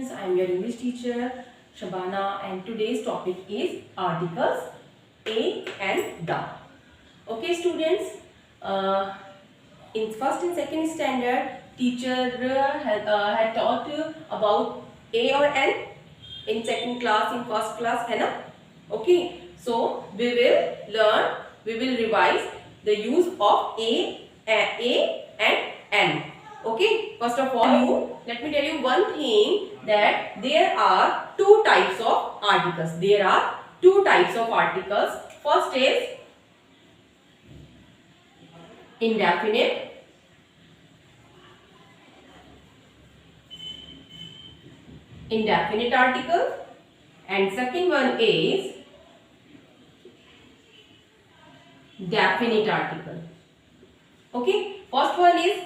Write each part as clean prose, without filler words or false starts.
students, I am your English teacher Shabana, and today's topic is articles a and the. Okay students, in first and second standard teacher had taught you about a or n in second class, in first class, है ना? Okay, so we will revise the use of a and n. Okay, first of all, let me tell you one thing, that there are two types of articles. There are two types of articles. First is indefinite article, and second one is definite article. Okay, first one is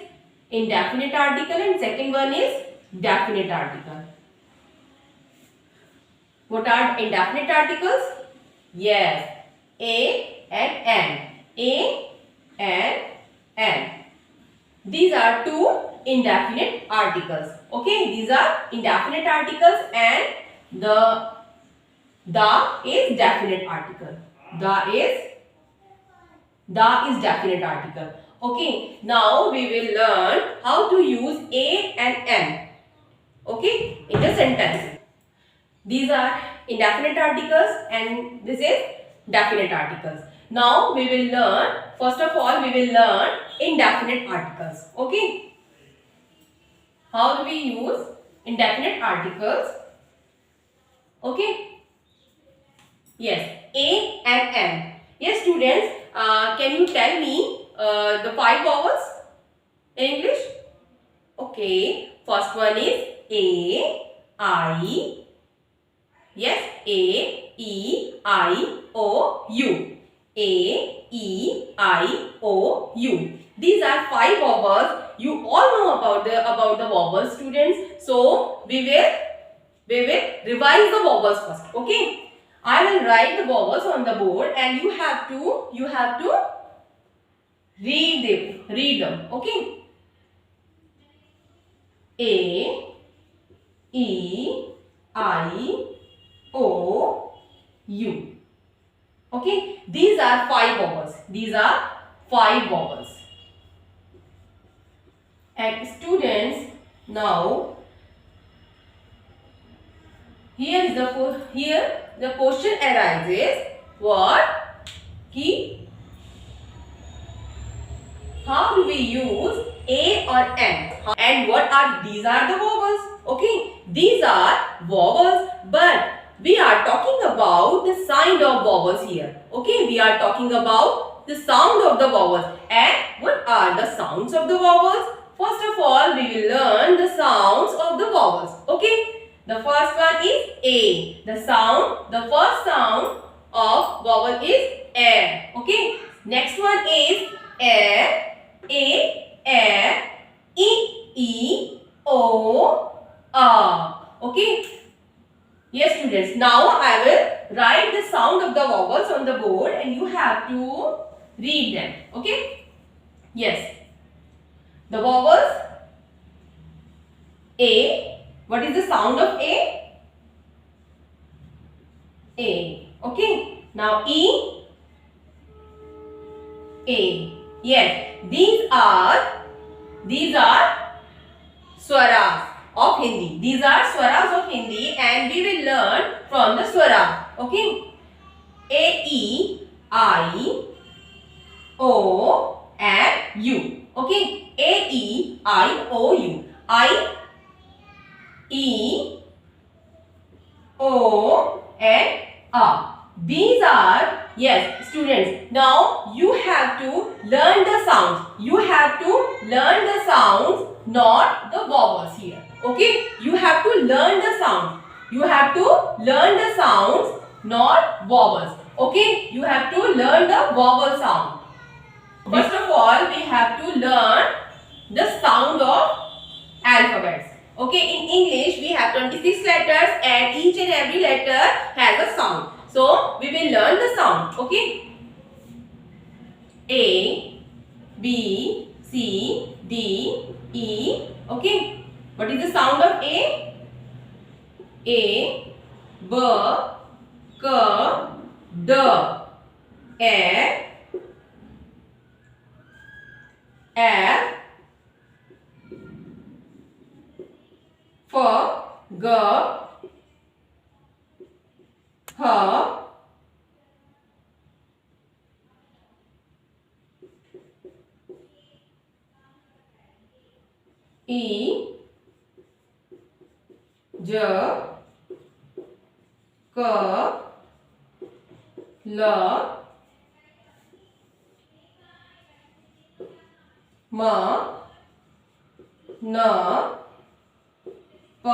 indefinite article and second one is definite article. What are indefinite articles? Yes, a and n. A and n. These are two indefinite articles. Okay, these are indefinite articles, and the is definite article. The is definite article. Okay, now we will learn how to use a and n. Okay, in a sentence. These are indefinite articles and this is definite articles. Now we will learn, first of all we will learn indefinite articles. Okay, how do we use indefinite articles? Okay, yes, a and n. Yes students, can you tell me the 5 vowels in English? Okay, first one is a, I. Yes, A, E, I, O, U. A, E, I, O, U. These are 5 vowels. You all know about the vowels, students. So we will revise the vowels first. Okay, I will write the vowels on the board, and you have to read them. Okay. A, E, I, O, U. Okay, these are 5 vowels. These are 5 vowels. And students, now here the question arises, how do we use a or n, and these are the vowels. Okay, these are vowels, but we are talking about the sign of vowels here. Okay, we are talking about the sound of the vowels. And what are the sounds of the vowels? First of all, we will learn the sounds of the vowels. Okay, the first one is a. The first sound of vowel is a. Okay, next one is a, e, o, a. Okay. Yes students, now I will write the sound of the vowels on the board and you have to read them. Okay? Yes. The vowels A. What is the sound of A? A. Okay. Now E. A. Yes. These are swaras of Hindi. These are swaras of Hindi, and we will learn from the swara. Okay. A, E, I, O, and U. Okay. A, E, I, O, U. I, E, O, and A. These are, yes students, now you have to learn the sounds. You have to learn the sounds, not the vowels here. Okay, you have to learn the sounds. You have to learn the sounds, not vowels. Okay, you have to learn the vowel sound. First of all, we have to learn the sound of alphabets. Okay, in English we have 26 letters and each and every letter has a sound. So we will learn the sound. Okay, A, B, C, D, E. Okay, what is the sound of A? A, B, K, D, E, F, F, G, H, E, J, K, L, M, N, P.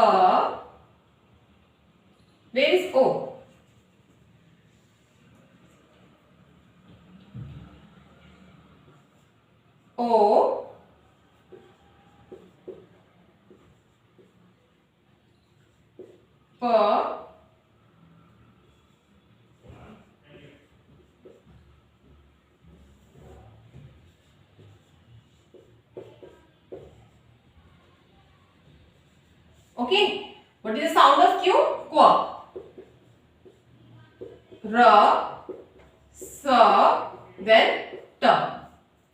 Where is O? O, P, okay. What is the sound of Q? Qu. R, S, then T.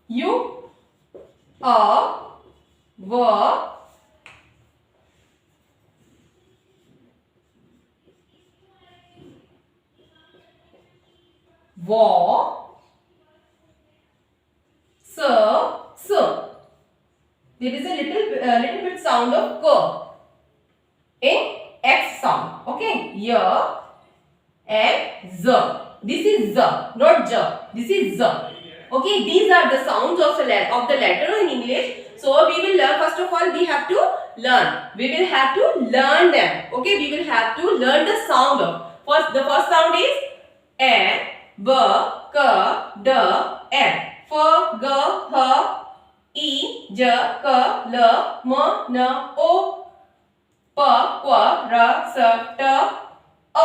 U, A, V, Wa, S, S. There is a little bit sound of K in X sound. Okay. Y and Z. This is Z, not J. This is Z. Okay. These are the sounds of the letter in English. So we will learn. First of all, we have to learn. We will have to learn them. Okay. We will have to learn the sound of. The first sound is A, B, K, D, E. F, G, H, E, J, K, L, M, N, O, P, Q, R, S, T, A.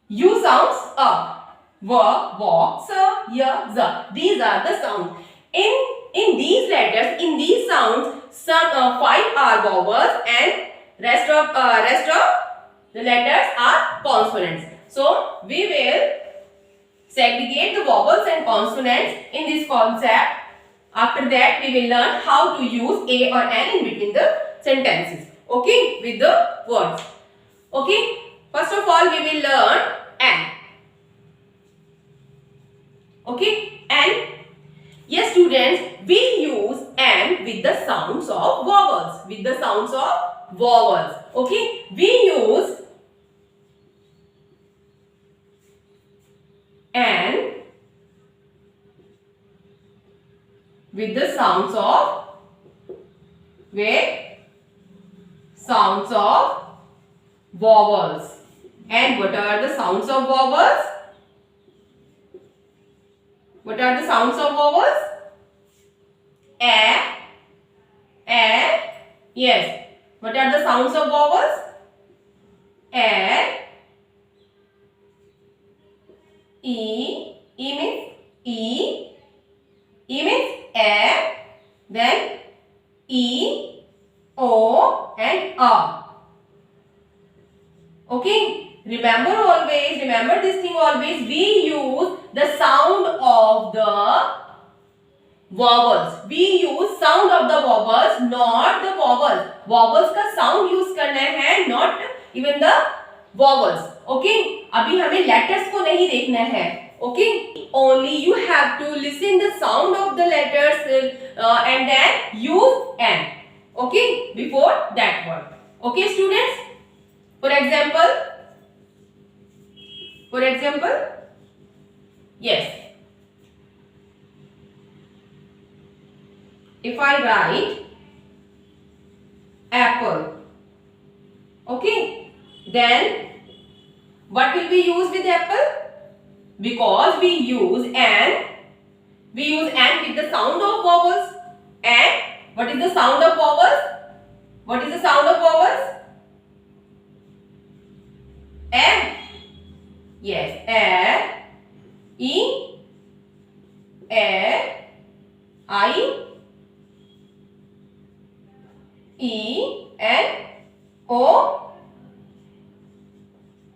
U sounds A. V, W, S, Y, Z. These are the sounds. In these letters, in these sounds, some 5 are vowels and rest of the letters are consonants. So we will segregate the vowels and consonants in this concept. After that, we will learn how to use A or N in between the sentences. Okay, with the words. Okay, first of all, we will learn N. Okay, N. Yes, students, we use N with the sounds of vowels. With the sounds of vowels. Okay, we use N with the sounds of vowels. And what are the sounds of vowels? What are the sounds of vowels? A. Yes. What are the sounds of vowels? A. E. E means E. E means A. Then E, O and A. Okay. Remember this thing always. We use the sound of the vowels. We use sound of the vowels, not the vowels. Vowels का sound use करना है, not even the vowels. Okay. अभी हमें letters को नहीं देखना है. Okay. Only you have to listen the sound of the letters and then use N. Okay. Before that word. Okay, students. For example, yes. If I write apple, okay, then what will we use with apple? Because we use N with the sound of vowels. And what is the sound of vowels? What is the sound of vowels? A. Yes, A, E, A, I, E, and O,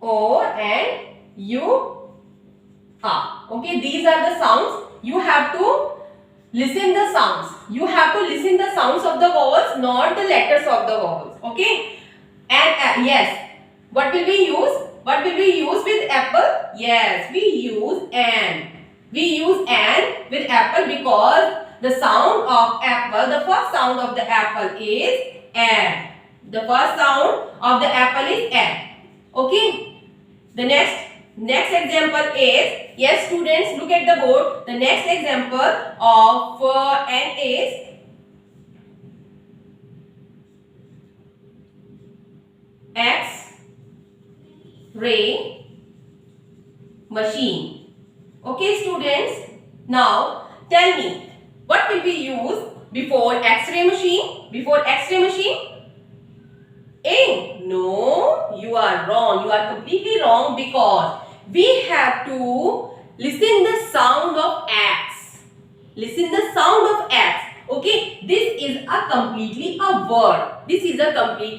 O and U, R. Okay, these are the sounds. You have to listen the sounds. You have to listen the sounds of the vowels, not the letters of the vowels. Okay. And yes, what will we use? What will we use with apple? Yes, we use an. We use an with apple because the sound of apple, the first sound of the apple is an. The first sound of the apple is an. Okay. The next example is, yes students, look at the board. The next example of an is X-ray machine. Okay students, now tell me, what will we use before X-ray machine? Before X-ray machine? A. No, you are wrong. You are completely wrong because we have to listen the sound of X. Listen the sound of X. Okay, this is a completely a word. This is a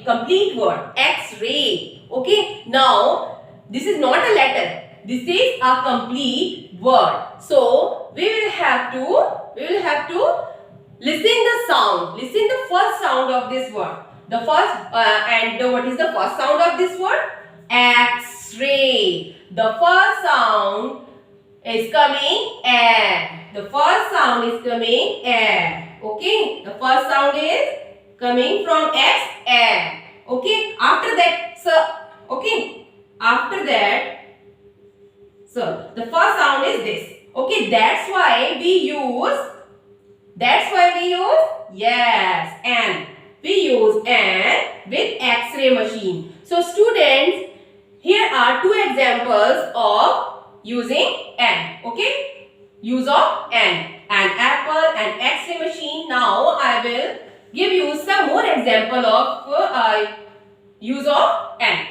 complete word. X-ray. Okay, now this is not a letter. This is a complete word. So we will have to listen the sound. Listen the first sound of this word. The first what is the first sound of this word? X-ray. The first sound is coming and. The first sound is coming and. Okay. The first sound is coming from X and. Okay. After that, okay. After that, the first sound is this. Okay. That's why we use. Yes, and. We use an with X-ray machine. So students, here are two examples of using an. Okay, use of an apple and X-ray machine. Now I will give you some more example of use of an.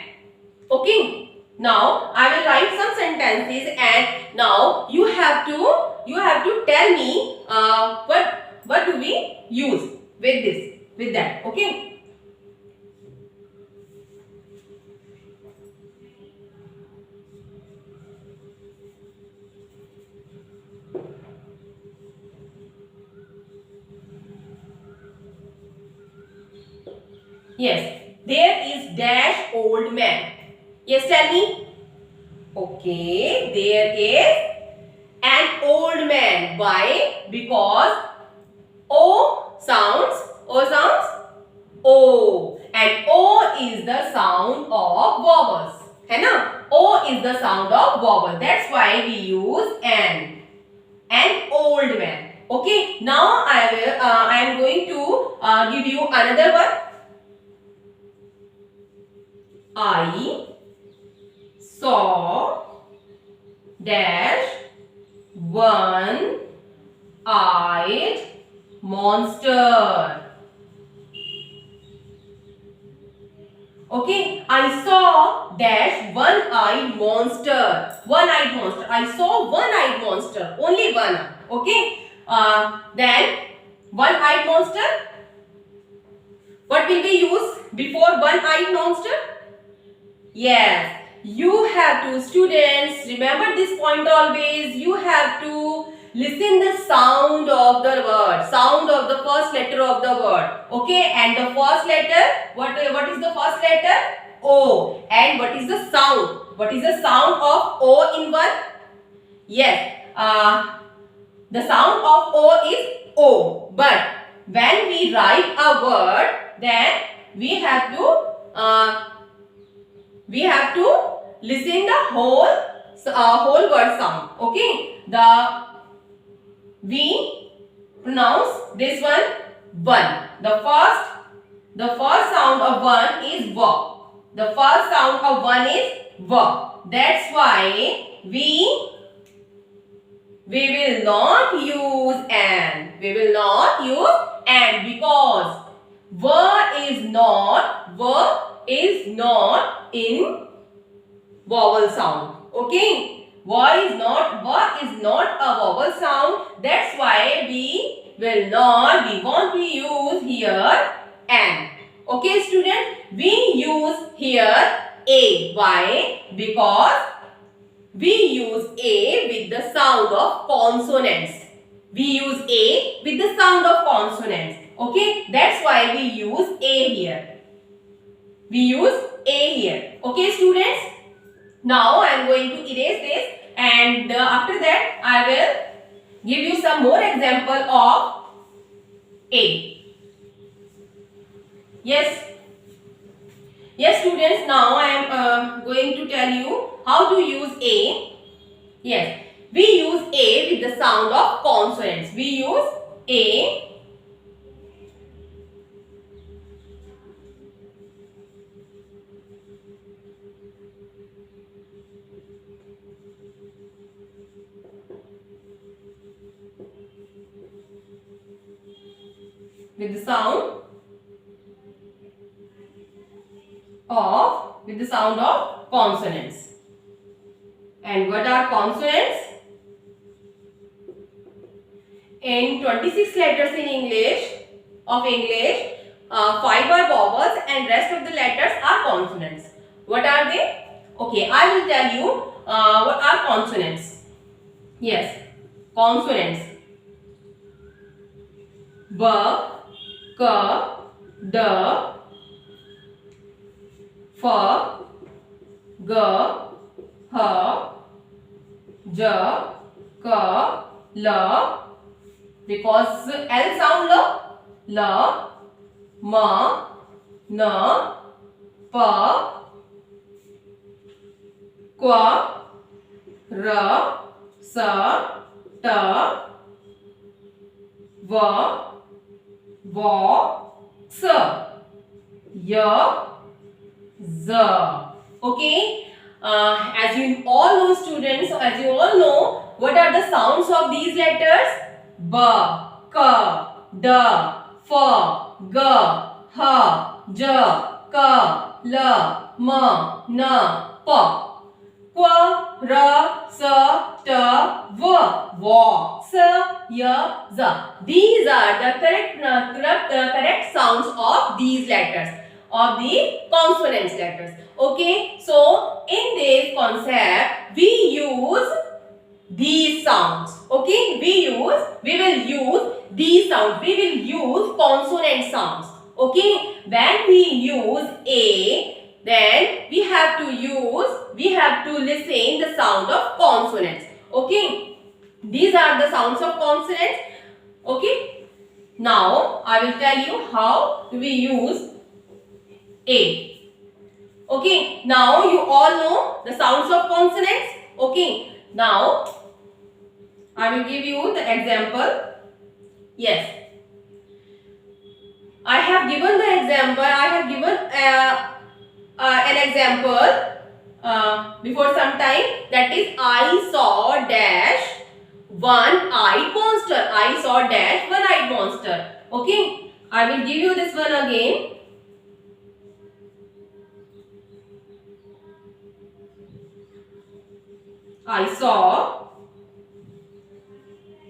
Okay, now I will write some sentences and now you have to tell me what do we use with this. With that, okay? Yes, there is dash old man. Yes, tell me. Okay, there is an old man. Why? Because O sounds O, and O is the sound of vowels. है ना? O is the sound of vowel. That's why we use an old man. Okay. Now I am going to give you another one. I saw dash one-eyed monster. Okay, I saw dash one-eyed monster. One-eyed monster. I saw one-eyed monster. Only one. Okay. Then one-eyed monster. What will we use before one-eyed monster? Yes. You have to, students, remember this point always. You have to listen the sound of the word, sound of the first letter of the word. Okay, and the first letter, what is the first letter? O. And what is the sound? What is the sound of O in one? Yes, the sound of O is O. But when we write a word, then we have to listen the whole word sound. Okay, we pronounce this one one. The first sound of one is V. The first sound of one is V. That's why we will not use an. We will not use an because V is not in vowel sound. Okay. V is not a vowel sound. That's why we want to use here an. Okay students, we use here A. Why? Because we use A with the sound of consonants. We use A with the sound of consonants. Okay, that's why we use A here. We use A here. Okay, students. Now I am going to erase this, and after that I will give you some more example of A. Yes. Yes, students. Now I am going to tell you how to use A. Yes. We use A with the sound of consonants. We use A with the sound of consonants. And what are consonants? In 26 letters in English, 5 are vowels and rest of the letters are consonants. What are they? Okay, I will tell you what are consonants. Yes, consonants. B, K, D, F, G, H, J, K, L. Because L sound L, M, N, P, Q, R, S, T, V, W, X, Y, Z. Okay. As you all know, students, as you all know, what are the sounds of these letters? B, K, D, F, G, H, J, K, L, M, N, P, Q, R, S, T, V, W, X, Y, Z. These are the correct sounds of these letters, of the consonants letters. Okay, so in this concept we use these sounds. Okay, we will use these sounds. We will use consonant sounds. Okay, when we use A, then we have to listen the sound of consonants. Okay, these are the sounds of consonants. Okay, now I will tell you how we use A. Okay, now you all know the sounds of consonants. Okay, now I will give you the example. Yes, I have given the example. I have given an example before some time. That is, I saw dash one-eyed monster. I saw dash one-eyed monster. Okay, I will give you this one again. I saw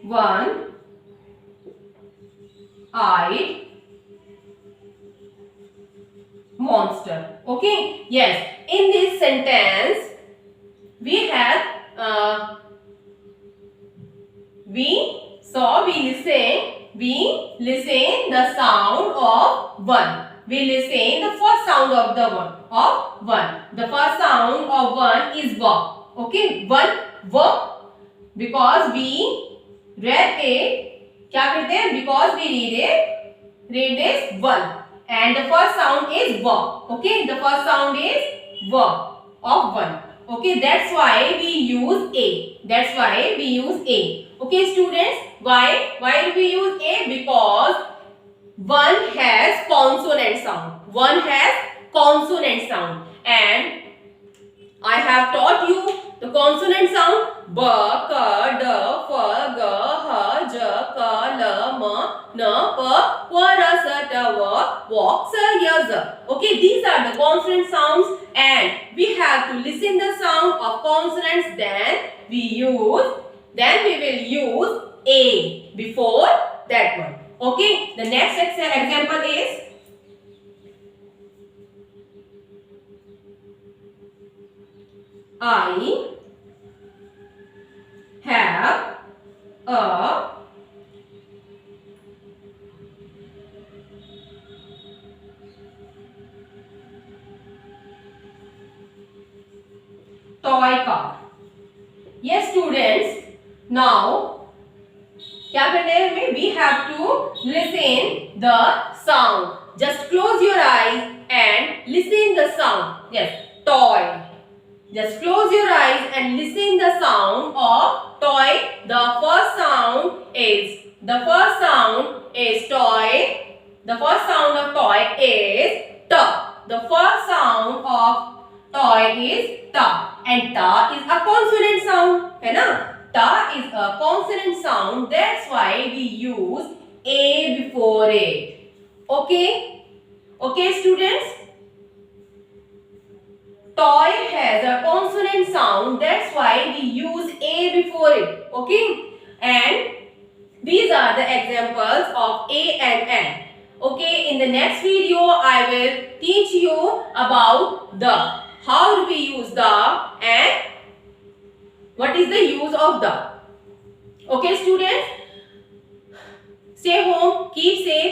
one-eyed monster. Okay, yes, in this sentence we have we listen the sound of one. We listen the first sound of the one. The first sound of one is va. Okay, one va. Because we read it, क्या करते हैं? Because we read this one, and the first sound is va. Okay, the first sound is va of one. Okay, that's why we use A. That's why we use A. Okay, students, why do we use A? Because one has consonant sound. One has consonant sound, and I have taught you the consonant sound: B, K, D, F, G, H, J, K, L, M, N, P, Q, R, S, T, V, W, X, Y, Z. Okay, these are the consonant sounds, and we have to listen the sound of consonants. Then we will use A before that one. Okay, the next example is I have a toy car. Yes students, now क्या करना है हमें? We have to listen the sound. Just close your eyes and listen the sound. Yes, toy. Just close your eyes and listen the sound of toy. The first sound is toy. The first sound of toy is t. The first sound of toy is t, and t is a consonant sound, है ना? Ta is a consonant sound. That's why we use a before it. Okay? Okay, students? Toy has a consonant sound. That's why we use a before it. Okay? And these are the examples of a and an. Okay? In the next video, I will teach you about the. How do we use the and what is the use of the? Okay, students? Stay home, keep safe.